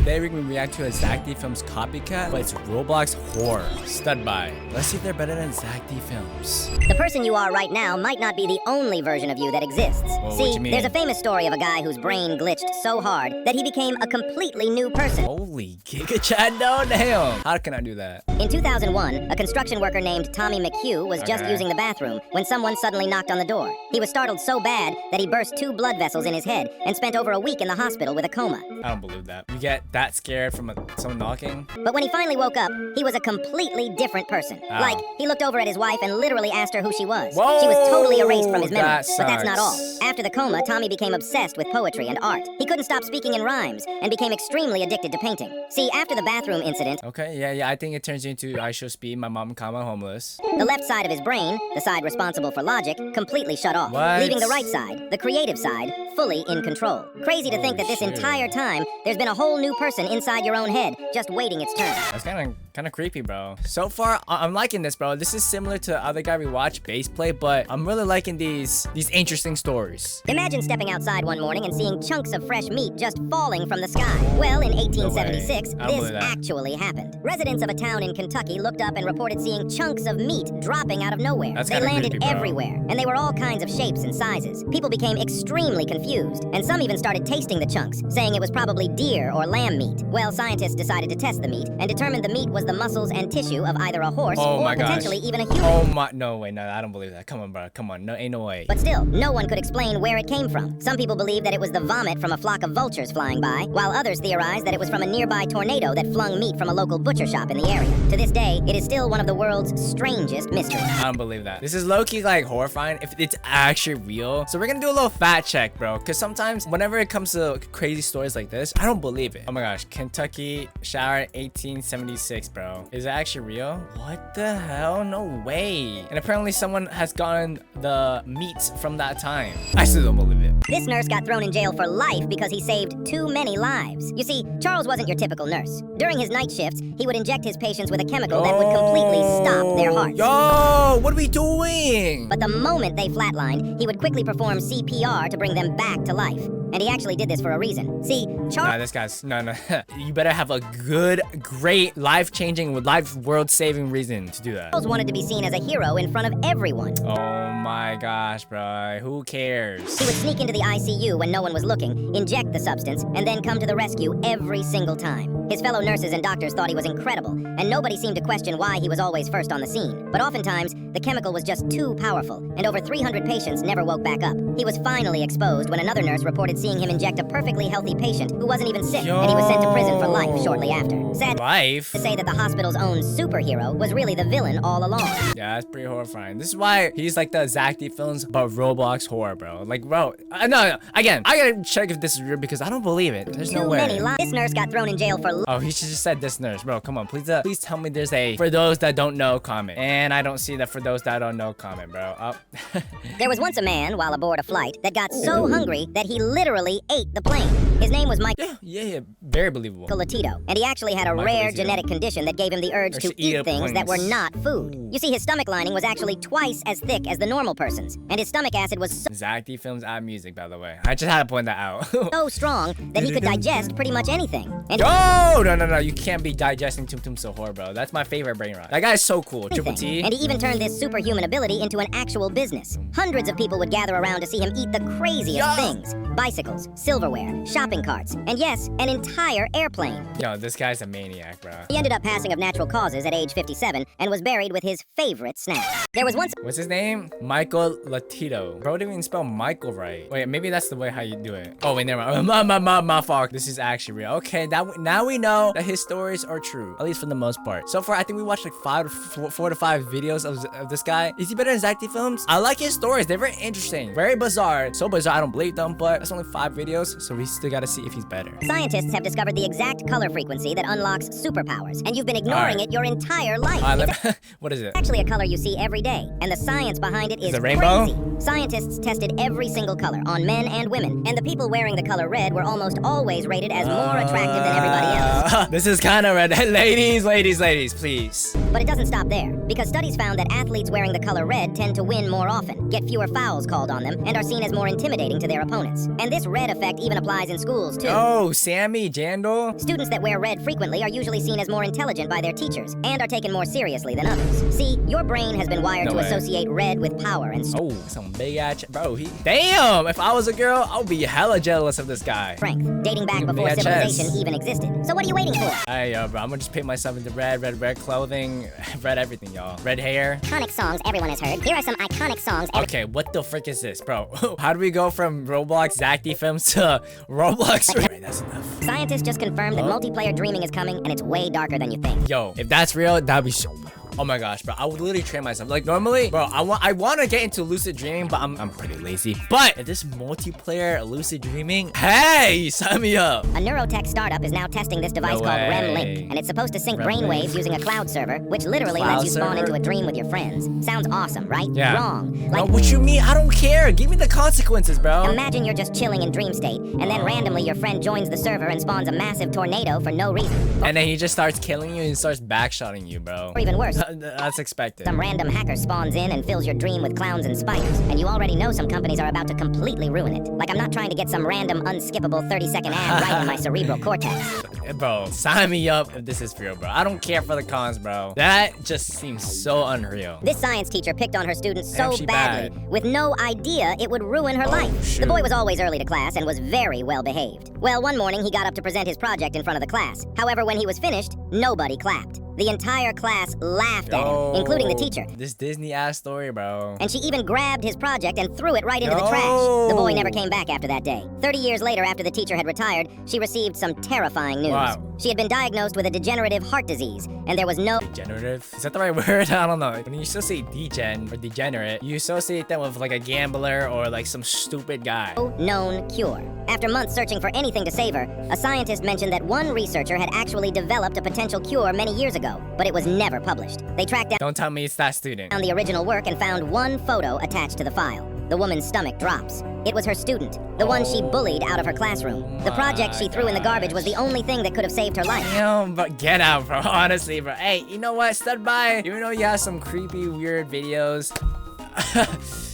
Today we're gonna react to a Zack D Films copycat, but it's Roblox Horror. Stud by. Let's see if they're better than Zack D Films. The person you are right now might not be the only version of you that exists. Well, See, there's a famous story of a guy whose brain glitched so hard that he became a completely new person. Holy Giga Chad, no, damn. How can I do that? In 2001, a construction worker named Tommy McHugh was just using the bathroom when someone suddenly knocked on the door. He was startled so bad that he burst 2 blood vessels in his head and spent over a week in the hospital with a coma. I don't believe that. You get that scared from someone knocking? But when he finally woke up, he was a completely different person. Ow. Like, he looked over at his wife and literally asked her who she was. Whoa, she was totally erased from his memory. that But that's not all. sucks. After the coma, Tommy became obsessed with poetry and art. He couldn't stop speaking in rhymes and became extremely addicted to painting. See, after the bathroom incident, Okay, yeah, I think it turns into I Shall Speed, My Mom, Comma, Homeless. the left side of his brain, the side responsible for logic, completely shut off, What? leaving the right side, the creative side, fully in control. Crazy to think that this shit. entire time, there's been a whole new person inside your own head, just waiting its turn. That's kind of creepy, bro. So far, I'm liking this, bro. This is similar to the other guy we watched, Baseplay, but I'm really liking these interesting stories. Imagine stepping outside one morning and seeing chunks of fresh meat just falling from the sky. Well, in 1876, I don't this believe that. actually happened. Residents of a town in Kentucky looked up and reported seeing chunks of meat dropping out of nowhere. That's They kinda landed creepy, bro. everywhere, and they were all kinds of shapes and sizes. People became extremely confused, and some even started tasting the chunks, saying it was probably deer or lamb meat. Well, scientists decided to test the meat and determined the meat was the muscles and tissue of either a horse Oh or my gosh. potentially even a human. Oh my, no way, no, I don't believe that. Come on, bro, come on, no, ain't no way. But still, no one could explain where it came from. Some people believe that it was the vomit from a flock of vultures flying by, while others theorize that it was from a nearby tornado that flung meat from a local butcher shop in the area. To this day, it is still one of the world's strangest mysteries. I don't believe that. This is low-key like horrifying if it's actually real. So we're gonna do a little fact check, bro. Because sometimes whenever it comes to crazy stories like this, I don't believe it. Oh my gosh, Kentucky shower 1876, bro. Is it actually real? What the hell? No way. And apparently someone has gotten the meat from that time. I still don't believe it. This nurse got thrown in jail for life because he saved too many lives. You see, Charles wasn't your typical nurse. During his night shifts, he would inject his patients with a chemical that would completely stop their hearts. Yo, what are we doing? But the moment they flatlined, he would quickly perform CPR to bring them back to life. And he actually did this for a reason. See, Nah, Charles this guy's no. You better have a good, great, life-changing, world-saving reason to do that. wanted to be seen as a hero in front of everyone. Oh my gosh, bro. Who cares? He would sneak into the ICU when no one was looking, inject the substance, and then come to the rescue every single time. His fellow nurses and doctors thought he was incredible, and nobody seemed to question why he was always first on the scene. But oftentimes, the chemical was just too powerful, and over 300 patients never woke back up. He was finally exposed when another nurse reported seeing him inject a perfectly healthy patient who wasn't even sick, and he was sent to prison for life shortly after. Sad Life? to say that the hospital's own superhero was really the villain all along. Yeah, that's pretty horrifying. This is why he's like the Zack D Films, but Roblox Horror, bro. Like, bro, no. Again, I gotta check if this is real because I don't believe it. There's no Too way. many lives. This nurse got thrown in jail for Oh, he should just said this nurse, bro. Come on, please tell me there's a for those that don't know comment. And I don't see that for those that don't know comment, bro. Oh. There was once a man, while aboard a flight, that got so hungry that he literally ate the plane. His name was Michael yeah, very believable. Latito, and he actually had a Michael rare Latito. genetic condition that gave him the urge to eat things that were not food. You see, his stomach lining was actually twice as thick as the normal person's, and his stomach acid was Zack D Films add music, by the way. I just had to point that out. so strong that he could digest pretty much anything. And No, you can't be digesting Tum Tum So Horror, bro. That's my favorite brain rot. That guy's so cool. Triple T. And he even turned this superhuman ability into an actual business. Hundreds of people would gather around to see him eat the craziest things. Bicycles, silverware, shopping carts, and yes, an entire airplane. Yo, this guy's a maniac, bro. He ended up passing of natural causes at age 57 and was buried with his favorite snack. There was once What's his name? Michael Latito. Bro didn't even spell Michael right. Wait, maybe that's the way how you do it. Oh, wait, never mind. My fault. This is actually real. Okay, now we know that his stories are true, at least for the most part. So far, I think we watched like 4 to 5 videos of this guy. Is he better than Zack D Films? I like his stories. They're very interesting. Very bizarre. So bizarre, I don't believe them, but that's only 5 videos, so we still gotta see if he's better. scientists have discovered the exact color frequency that unlocks superpowers, and you've been ignoring it your entire life. What is it? It's actually a color you see every day, and the science behind it is it rainbow? crazy. Scientists tested every single color on men and women, and the people wearing the color red were almost always rated as more attractive than everybody else. This is kind of red. Ladies, please. But it doesn't stop there, because studies found that athletes wearing the color red tend to win more often, get fewer fouls called on them, and are seen as more intimidating to their opponents. And this red effect even applies in schools, too. Oh, Sammy, Jandal. Students that wear red frequently are usually seen as more intelligent by their teachers, and are taken more seriously than others. See, your brain has been wired to associate red with power and oh, some big ass bro. Damn, if I was a girl, I would be hella jealous of this guy. strength, dating back before civilization even existed. So what are you waiting for? Hey, yo, bro, I'm gonna just paint myself into red clothing, red everything, y'all. Red hair. Iconic songs everyone has heard. Here are some iconic songs. Okay, what the frick is this, bro? How do we go from Roblox Zack D Films to Roblox? Wait, that's enough. Scientists just confirmed that multiplayer dreaming is coming, and it's way darker than you think. Yo, if that's real, that'd be so. Oh my gosh, bro, I would literally train myself. Like normally, bro, I want to get into lucid dreaming, but I'm pretty lazy. But if this multiplayer lucid dreaming, hey, sign me up. A neurotech startup is now testing this device called REM Link, and it's supposed to sync brainwaves using a cloud server, which literally lets you spawn into a dream with your friends. Sounds awesome, right? Yeah. Wrong. Like, what you mean? I don't care. Give me the consequences, bro. Imagine you're just chilling in dream state, and then randomly your friend joins the server and spawns a massive tornado for no reason. And then he just starts killing you and starts backshotting you, bro. Or even worse. That's expected. Some random hacker spawns in and fills your dream with clowns and spiders, and you already know some companies are about to completely ruin it. Like, I'm not trying to get some random unskippable 30-second ad right in my cerebral cortex. Bro, sign me up if this is real, bro. I don't care for the cons, bro. That just seems so unreal. This science teacher picked on her students so badly, with no idea it would ruin her life. Shoot. The boy was always early to class and was very well behaved. Well, one morning he got up to present his project in front of the class. However, when he was finished, nobody clapped. The entire class laughed at him, including the teacher. This Disney-ass story, bro. And she even grabbed his project and threw it right into the trash. The boy never came back after that day. 30 years later, after the teacher had retired, she received some terrifying news. Wow. She had been diagnosed with a degenerative heart disease, and there was no... Degenerative? Is that the right word? I don't know. When you associate degen or degenerate, you associate them with like a gambler or like some stupid guy. known cure. After months searching for anything to save her, a scientist mentioned that one researcher had actually developed a potential cure many years ago, but it was never published. They tracked down Don't tell me it's that student. the original work and found one photo attached to the file. The woman's stomach drops. It was her student, the one she bullied out of her classroom. The project she threw in the garbage was the only thing that could have saved her life. Damn, but get out, bro. Honestly, bro. Hey, you know what? Stood by. Even though you have some creepy, weird videos.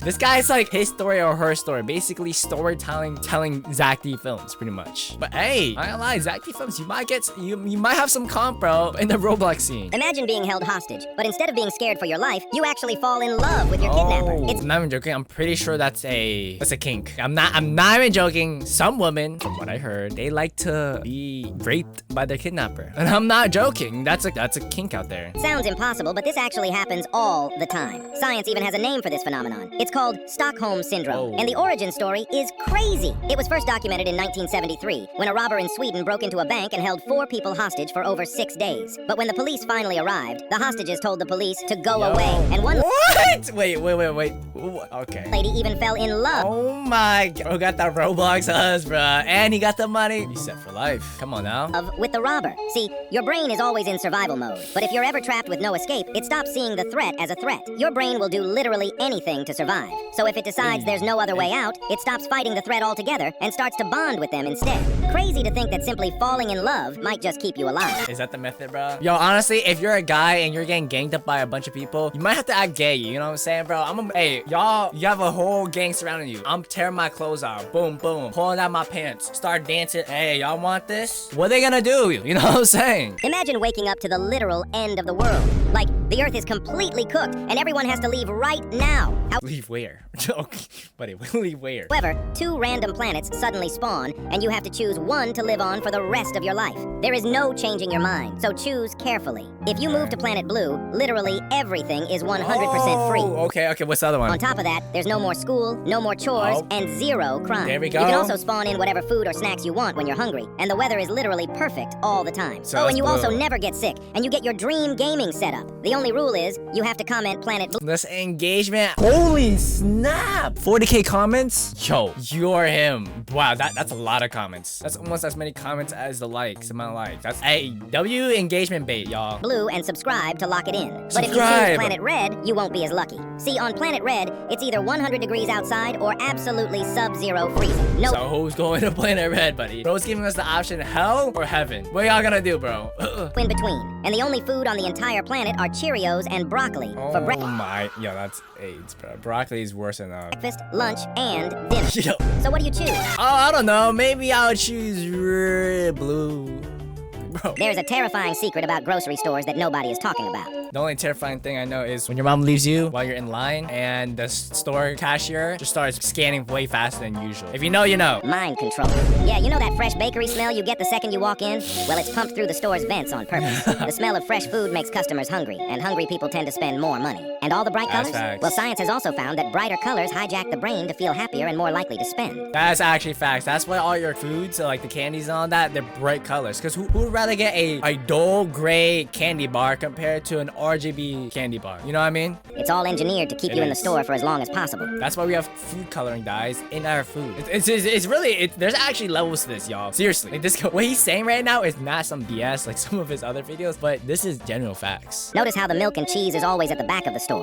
This guy's like his story or her story, basically storytelling, telling Zack D Films, pretty much. But hey, I ain't lie, Zack D Films, you might get, you might have some comp, bro, in the Roblox scene. Imagine being held hostage, but instead of being scared for your life, you actually fall in love with your kidnapper. It's I'm not even joking. I'm pretty sure that's a kink. I'm not even joking. Some women, from what I heard, they like to be raped by their kidnapper, and I'm not joking. That's a kink out there. sounds impossible, but this actually happens all the time. Science even has a name for this phenomenon. It's called Stockholm Syndrome, and the origin story is crazy. It was first documented in 1973, when a robber in Sweden broke into a bank and held 4 people hostage for over 6 days. But when the police finally arrived, the hostages told the police to go away, and one What? Wait. Ooh, okay. lady even fell in love Oh my god. Bro got that Roblox hus, bro. And he got the money. He's set for life. Come on now. with the robber. See, your brain is always in survival mode, but if you're ever trapped with no escape, it stops seeing the threat as a threat. Your brain will do literally anything to survive. So if it decides there's no other way out, it stops fighting the threat altogether and starts to bond with them instead. Crazy to think that simply falling in love might just keep you alive. Is that the method, bro? Yo, honestly, if you're a guy and you're getting ganged up by a bunch of people, you might have to act gay, you know what I'm saying, bro? Hey, y'all, you have a whole gang surrounding you. I'm tearing my clothes off. Boom, boom. Pulling out my pants. Start dancing. Hey, y'all want this? What are they gonna do? You know what I'm saying? Imagine waking up to the literal end of the world. Like, the earth is completely cooked and everyone has to leave right now. Leave where? Okay, buddy, leave where? However, 2 random planets suddenly spawn, and you have to choose one to live on for the rest of your life. There is no changing your mind, so choose carefully. If you move to planet Blue, literally everything is 100% free. Okay, what's the other one? On top of that, there's no more school, no more chores, and 0 crime. There we go. You can also spawn in whatever food or snacks you want when you're hungry, and the weather is literally perfect all the time. So and you blue. also never get sick, and you get your dream gaming setup. The only rule is, you have to comment planet Blue. This engagement. Holy snap! 40K comments? Yo, you're him. Wow, that's a lot of comments. That's almost as many comments as the likes, amount of likes. That's a W engagement bait, y'all. Blue and subscribe to lock it in. But if you Subscribe. choose planet Red, you won't be as lucky. See, on planet Red, it's either 100 degrees outside or absolutely sub-zero freezing. No. So who's going to Planet Red, buddy? Bro's giving us the option hell or heaven. What y'all gonna do, bro? In between. And the only food on the entire planet are Cheerios and broccoli for Oh my, yo, that's AIDS, bro. Broccoli is worse enough. breakfast, lunch, and dinner. Yo. So what do you choose? Oh, I don't know. Maybe I'll choose red, blue. Bro. There's a terrifying secret about grocery stores that nobody is talking about. The only terrifying thing I know is when your mom leaves you while you're in line and the store cashier just starts scanning way faster than usual. If you know, you know. Mind control. Yeah, you know that fresh bakery smell you get the second you walk in? Well, it's pumped through the store's vents on purpose. The smell of fresh food makes customers hungry, and hungry people tend to spend more money. And all the bright That's colors? facts. Well, science has also found that brighter colors hijack the brain to feel happier and more likely to spend. That's actually facts. That's why all your foods, so like the candies and all that, they're bright colors. Because who would rather get a dull gray candy bar compared to an RGB candy bar? You know what I mean? It's all engineered to keep It you in the is. store for as long as possible. That's why we have food coloring dyes in our food. It's really, there's actually levels to this, y'all. Seriously. Like this, what he's saying right now is not some BS like some of his other videos, but this is genuine facts. Notice how the milk and cheese is always at the back of the store.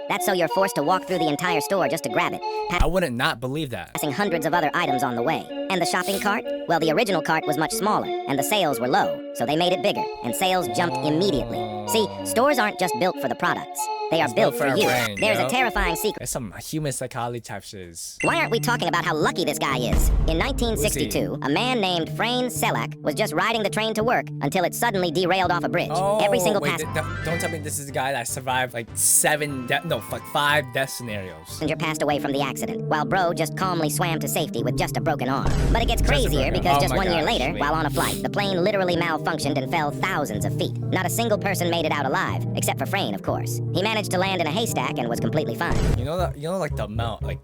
That's so you're forced to walk through the entire store just to grab it, I wouldn't not believe that. passing hundreds of other items on the way. And the shopping cart? Well, the original cart was much smaller, and the sales were low, so they made it bigger, and sales jumped immediately. See, stores aren't just built for the products. They are It's built built for for you. our brain, There's yo. a terrifying secret. There's some human psychology type shiz. Why aren't we talking about how lucky this guy is? In 1962, a man named Frayne Selak was just riding the train to work until it suddenly derailed off a bridge. Every single wait, don't tell me this is the guy that survived like 5 death scenarios. passenger passed away from the accident, while Bro just calmly swam to safety with just a broken arm. But it gets crazier broken because arm. just Oh my 1 year gosh, later, wait. while on a flight, the plane literally malfunctioned and fell thousands of feet. Not a single person made it out alive, except for Frayne, of course. He managed to land in a haystack and was completely fine. You know like the amount, like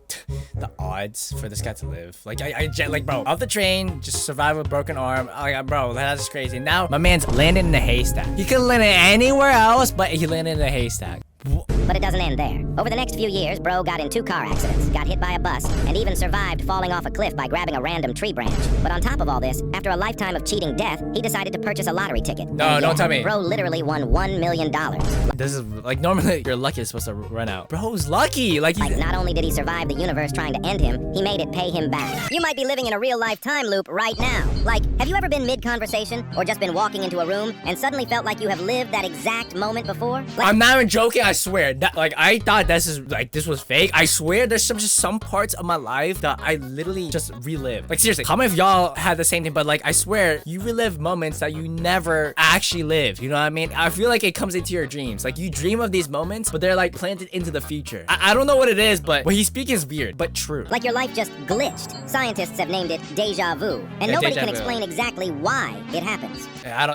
the odds for this guy to live. Like like bro, off the train, just survive with a broken arm. Like bro, that's crazy. Now my man's landed in a haystack. He could land anywhere else, but he landed in a haystack. But it doesn't end there. Over the next few years, Bro got in 2 car accidents, got hit by a bus, and even survived falling off a cliff by grabbing a random tree branch. But on top of all this, after a lifetime of cheating death, he decided to purchase a lottery ticket. No, And don't yeah, tell me. Bro literally won $1 million. This is like normally your luck is supposed to run out. Bro's lucky. Like Like, not only did he survive the universe trying to end him, he made it pay him back. You might be living in a real-life time loop right now. Like, have you ever been mid-conversation or just been walking into a room and suddenly felt like you have lived that exact moment before? Like, I'm not even joking. I swear. I thought this was fake. I swear there's just some parts of my life that I literally just relive. Like seriously, how many of y'all had the same thing? But like I swear you relive moments that you never actually lived. You know what I mean? I feel like it comes into your dreams. Like you dream of these moments, but they're like planted into the future. I don't know what it is, but what he's speaking is weird, but true. Like your life just glitched. Scientists have named it deja vu, and Yeah, nobody deja can vu. explain exactly why it happens.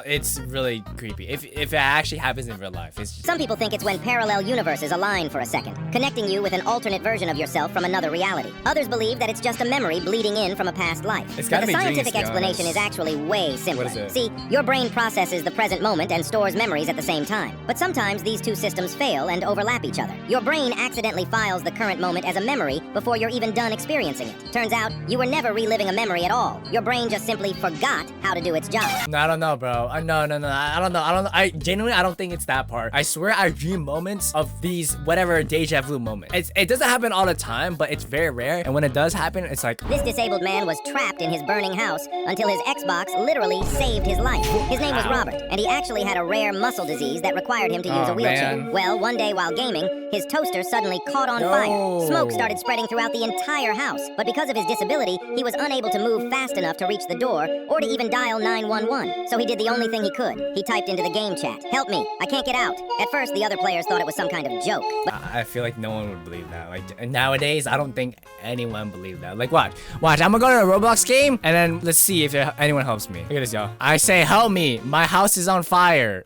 It's really creepy. If it actually happens in real life, it's just, Some people think it's when parallel universes align for a second, connecting you with an alternate version of yourself from another reality. Others believe that it's just a memory bleeding in from a past life. It's But gotta the be dreams, scientific to be explanation honest. is actually way simpler. What is it? See, your brain processes the present moment and stores memories at the same time. But sometimes these two systems fail and overlap each other. Your brain accidentally files the current moment as a memory before you're even done experiencing it. Turns out, you were never reliving a memory at all. Your brain just simply forgot how to do its job. no, I don't know, bro. No. I don't know. I genuinely, I don't think it's that part. I swear I dream moments of these whatever deja vu moments. It doesn't happen all the time, but it's very rare. And when it does happen, it's like, This disabled man was trapped in his burning house until his Xbox literally saved his life. His name was Wow. Robert, and he actually had a rare muscle disease that required him to use Oh, a wheelchair. man. Well, one day while gaming, his toaster suddenly caught on No. fire. Smoke started spreading throughout the entire house, but because of his disability, he was unable to move fast enough to reach the door or to even dial 911. So he did the only thing he could. He typed into the game chat, "Help me, I can't get out." At first, the other players thought it was some kind of joke, but I feel like no one would believe that. Like nowadays, I don't think anyone believes that. Like watch. I'm gonna go to a Roblox game and then let's see if anyone helps me. Look at this, y'all. I say, help me. My house is on fire.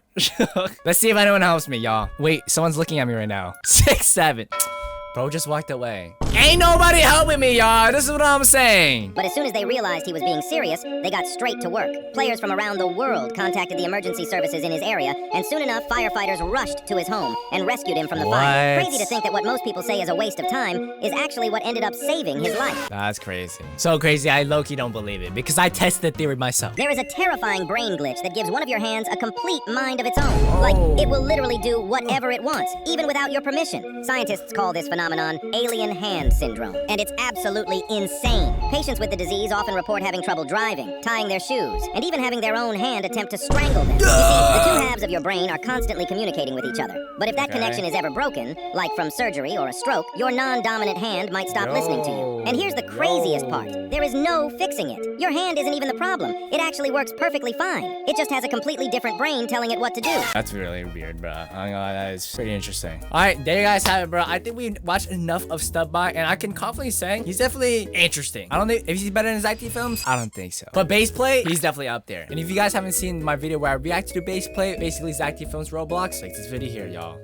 Let's see if anyone helps me, y'all. Wait, someone's looking at me right now. 6, 7. Bro just walked away. Ain't nobody helping me, y'all. This is what I'm saying. But as soon as they realized he was being serious, they got straight to work. Players from around the world contacted the emergency services in his area, and soon enough, firefighters rushed to his home and rescued him from the fire. Crazy to think that what most people say is a waste of time is actually what ended up saving his life. That's crazy. So crazy, I low-key don't believe it because I tested the theory myself. There is a terrifying brain glitch that gives one of your hands a complete mind of its own. Like, it will literally do whatever it wants, even without your permission. Scientists call this phenomenon alien hand syndrome, and it's absolutely insane. Patients with the disease often report having trouble driving, tying their shoes, and even having their own hand attempt to strangle them. You see, the two halves of your brain are constantly communicating with each other. But if that connection is ever broken, like from surgery or a stroke, your non-dominant hand might stop listening to you. And here's the craziest part. There is no fixing it. Your hand isn't even the problem. It actually works perfectly fine. It just has a completely different brain telling it what to do. That's really weird, bro. That is pretty interesting. All right, there you guys have it, bro. I think we watched enough of Stub By, and I can confidently say he's definitely interesting. I don't think if he's better than Zack D Films, I don't think so. But base play, he's definitely up there. And if you guys haven't seen my video where I react to base play, basically Zack D Films Roblox, like this video here, y'all.